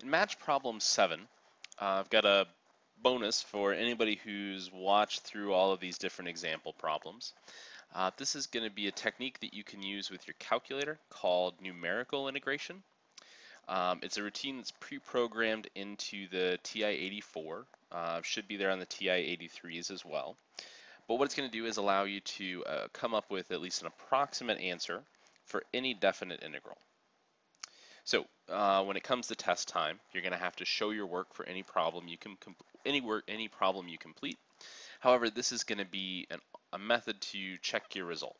In match problem 7, I've got a bonus for anybody who's watched through all of these different example problems. This is going to be a technique that you can use with your calculator called numerical integration. It's a routine that's pre-programmed into the TI-84. Should be there on the TI-83s as well. But what it's going to do is allow you to come up with at least an approximate answer for any definite integral. So when it comes to test time, you're going to have to show your work for any problem you can any problem you complete. However, this is going to be a method to check your result.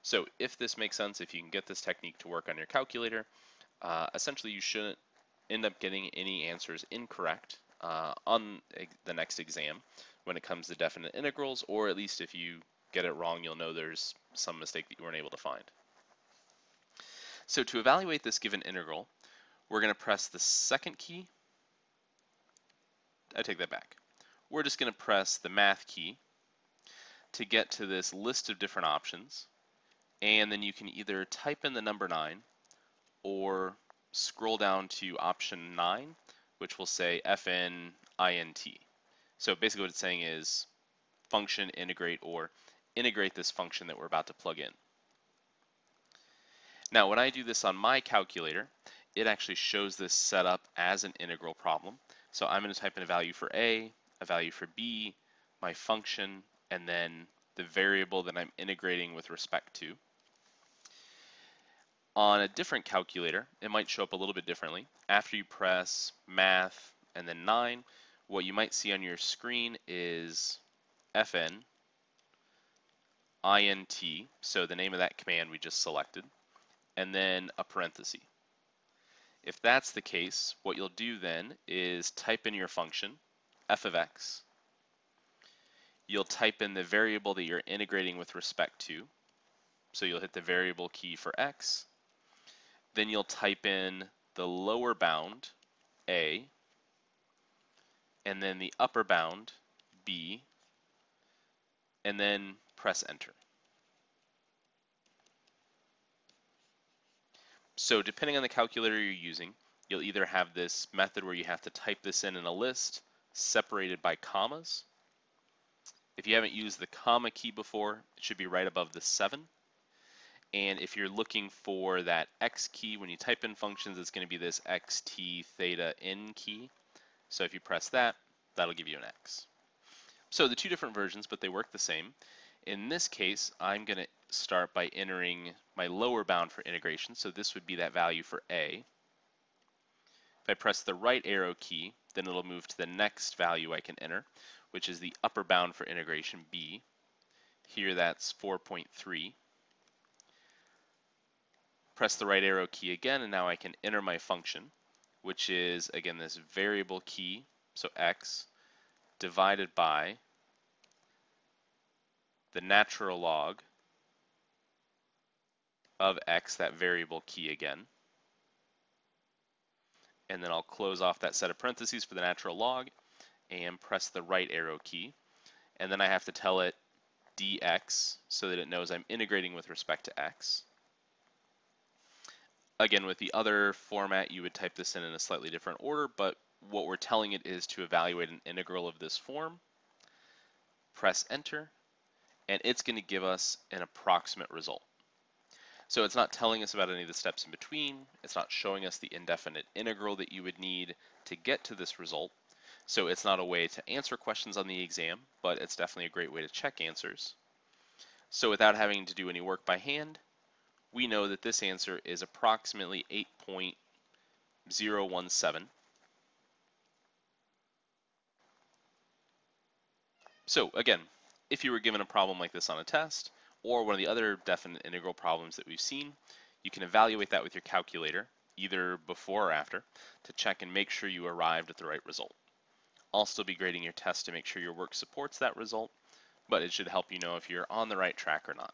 So if this makes sense, if you can get this technique to work on your calculator, essentially you shouldn't end up getting any answers incorrect on the next exam when it comes to definite integrals, or at least if you get it wrong, you'll know there's some mistake that you weren't able to find. So to evaluate this given integral, we're going to press the second key. I take that back. We're just going to press the math key to get to this list of different options, and then you can either type in the number 9 or scroll down to option 9, which will say FNINT. So basically what it's saying is function integrate, or integrate this function that we're about to plug in. Now when I do this on my calculator, it actually shows this set up as an integral problem. So I'm going to type in a value for A, a value for B, my function, and then the variable that I'm integrating with respect to. On a different calculator, it might show up a little bit differently. After you press math and then 9, what you might see on your screen is FNINT, so the name of that command we just selected, and then a parenthesis. If that's the case, what you'll do then is type in your function, f of x. You'll type in the variable that you're integrating with respect to. So you'll hit the variable key for x. Then you'll type in the lower bound, a, and then the upper bound, b, and then press enter. So depending on the calculator you're using, you'll either have this method where you have to type this in a list separated by commas. If you haven't used the comma key before, it should be right above the 7. And if you're looking for that x key, when you type in functions, it's going to be this xt theta n key. So if you press that, that'll give you an x. So the two different versions, but they work the same. In this case, I'm going to start by entering my lower bound for integration. So this would be that value for a. If I press the right arrow key, then it'll move to the next value I can enter, which is the upper bound for integration, b. Here that's 4.3. Press the right arrow key again, and now I can enter my function, which is, again, this variable key, so x, divided by the natural log of x, that variable key again. And then I'll close off that set of parentheses for the natural log and press the right arrow key. And then I have to tell it dx so that it knows I'm integrating with respect to x. Again, with the other format, you would type this in a slightly different order, but what we're telling it is to evaluate an integral of this form. Press enter, and it's going to give us an approximate result. So it's not telling us about any of the steps in between. It's not showing us the indefinite integral that you would need to get to this result. So it's not a way to answer questions on the exam, but it's definitely a great way to check answers. So without having to do any work by hand, we know that this answer is approximately 8.017. So again, if you were given a problem like this on a test, or one of the other definite integral problems that we've seen, you can evaluate that with your calculator, either before or after, to check and make sure you arrived at the right result. I'll still be grading your test to make sure your work supports that result, but it should help you know if you're on the right track or not.